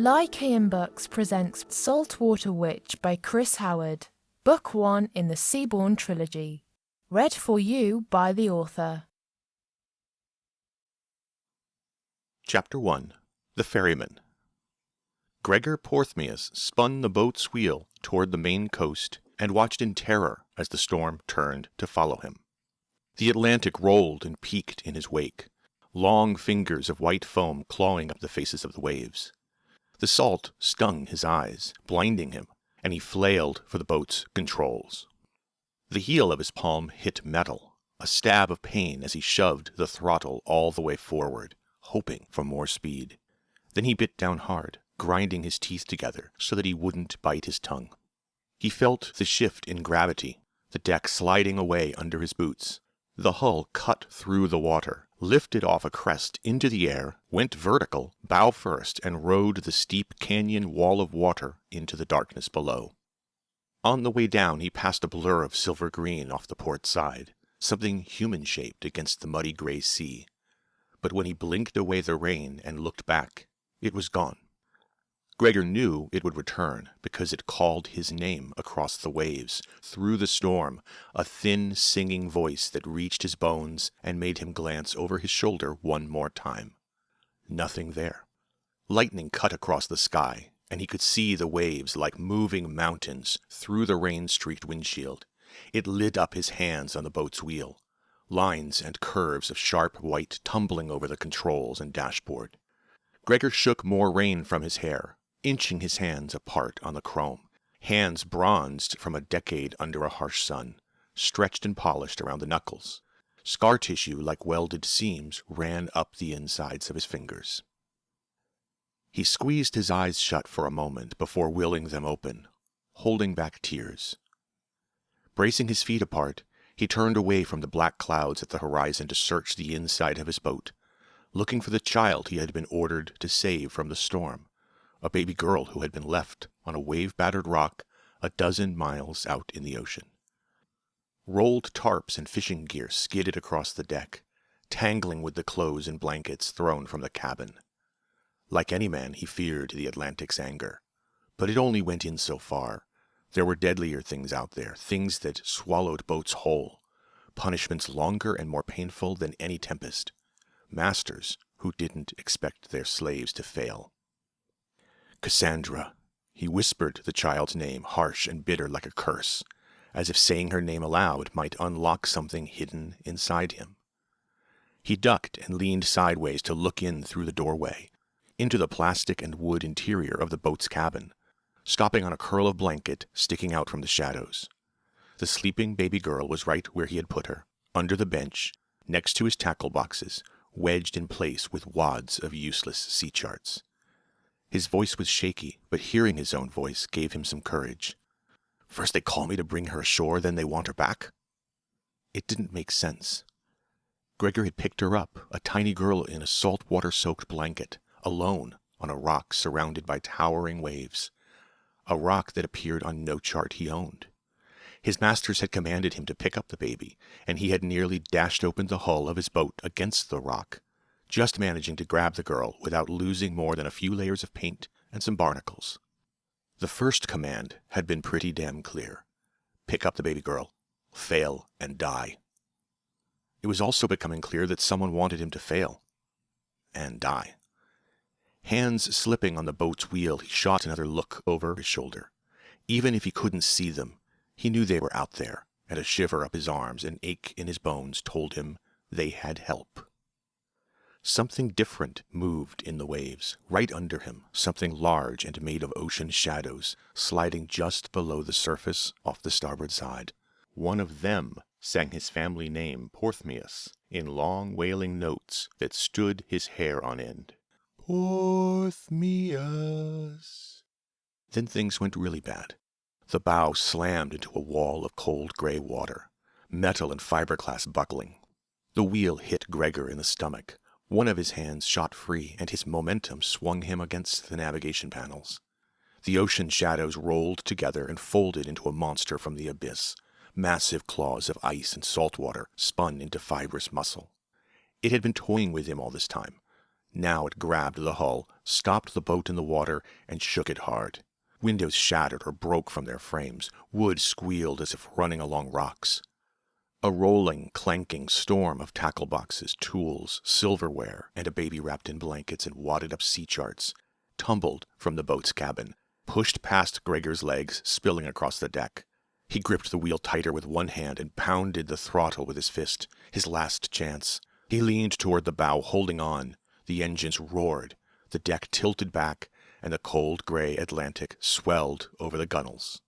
Lykeion Books presents Saltwater Witch by Chris Howard, Book 1 in the Seaborn Trilogy. Read for you by the author. Chapter 1. The Ferryman. Gregor Porthmius spun the boat's wheel toward the main coast and watched in terror as the storm turned to follow him. The Atlantic rolled and peaked in his wake, long fingers of white foam clawing up the faces of the waves. The salt stung his eyes, blinding him, and he flailed for the boat's controls. The heel of his palm hit metal, a stab of pain as he shoved the throttle all the way forward, hoping for more speed. Then he bit down hard, grinding his teeth together so that he wouldn't bite his tongue. He felt the shift in gravity, the deck sliding away under his boots. The hull cut through the water, lifted off a crest into the air, went vertical, bow first, and rode the steep canyon wall of water into the darkness below. On the way down, he passed a blur of silver green off the port side, something human-shaped against the muddy gray sea. But when he blinked away the rain and looked back, it was gone. Gregor knew it would return because it called his name across the waves, through the storm, a thin, singing voice that reached his bones and made him glance over his shoulder one more time. Nothing there. Lightning cut across the sky, and he could see the waves like moving mountains through the rain-streaked windshield. It lit up his hands on the boat's wheel, lines and curves of sharp white tumbling over the controls and dashboard. Gregor shook more rain from his hair, inching his hands apart on the chrome, hands bronzed from a decade under a harsh sun, stretched and polished around the knuckles. Scar tissue like welded seams ran up the insides of his fingers. He squeezed his eyes shut for a moment before willing them open, holding back tears. Bracing his feet apart, he turned away from the black clouds at the horizon to search the inside of his boat, looking for the child he had been ordered to save from the storm, a baby girl who had been left on a wave-battered rock a dozen miles out in the ocean. Rolled tarps and fishing gear skidded across the deck, tangling with the clothes and blankets thrown from the cabin. Like any man, he feared the Atlantic's anger, but it only went in so far. There were deadlier things out there, things that swallowed boats whole, punishments longer and more painful than any tempest, masters who didn't expect their slaves to fail. Cassandra. He whispered the child's name, harsh and bitter like a curse, as if saying her name aloud might unlock something hidden inside him. He ducked and leaned sideways to look in through the doorway, into the plastic and wood interior of the boat's cabin, stopping on a curl of blanket sticking out from the shadows. The sleeping baby girl was right where he had put her, under the bench, next to his tackle boxes, wedged in place with wads of useless sea charts. His voice was shaky, but hearing his own voice gave him some courage. First they call me to bring her ashore, then they want her back? It didn't make sense. Gregor had picked her up, a tiny girl in a saltwater-soaked blanket, alone on a rock surrounded by towering waves, a rock that appeared on no chart he owned. His masters had commanded him to pick up the baby, and he had nearly dashed open the hull of his boat against the rock, just managing to grab the girl without losing more than a few layers of paint and some barnacles. The first command had been pretty damn clear. Pick up the baby girl, fail, and die. It was also becoming clear that someone wanted him to fail and die. Hands slipping on the boat's wheel, he shot another look over his shoulder. Even if he couldn't see them, he knew they were out there, and a shiver up his arms, an ache in his bones told him they had help. Something different moved in the waves, right under him, something large and made of ocean shadows, sliding just below the surface off the starboard side. One of them sang his family name, Porthmius, in long wailing notes that stood his hair on end. Porthmius. Then things went really bad. The bow slammed into a wall of cold gray water, metal and fiberglass buckling. The wheel hit Gregor in the stomach. One of his hands shot free, and his momentum swung him against the navigation panels. The ocean shadows rolled together and folded into a monster from the abyss. Massive claws of ice and salt water spun into fibrous muscle. It had been toying with him all this time, Now it grabbed the hull, stopped the boat in the water, and shook it hard. Windows shattered or broke from their frames. Wood squealed as if running along rocks. A rolling, clanking storm of tackle boxes, tools, silverware, and a baby wrapped in blankets and wadded up sea charts tumbled from the boat's cabin, pushed past Gregor's legs, spilling across the deck. He gripped the wheel tighter with one hand and pounded the throttle with his fist, his last chance. He leaned toward the bow, holding on. The engines roared, the deck tilted back, and the cold gray Atlantic swelled over the gunwales.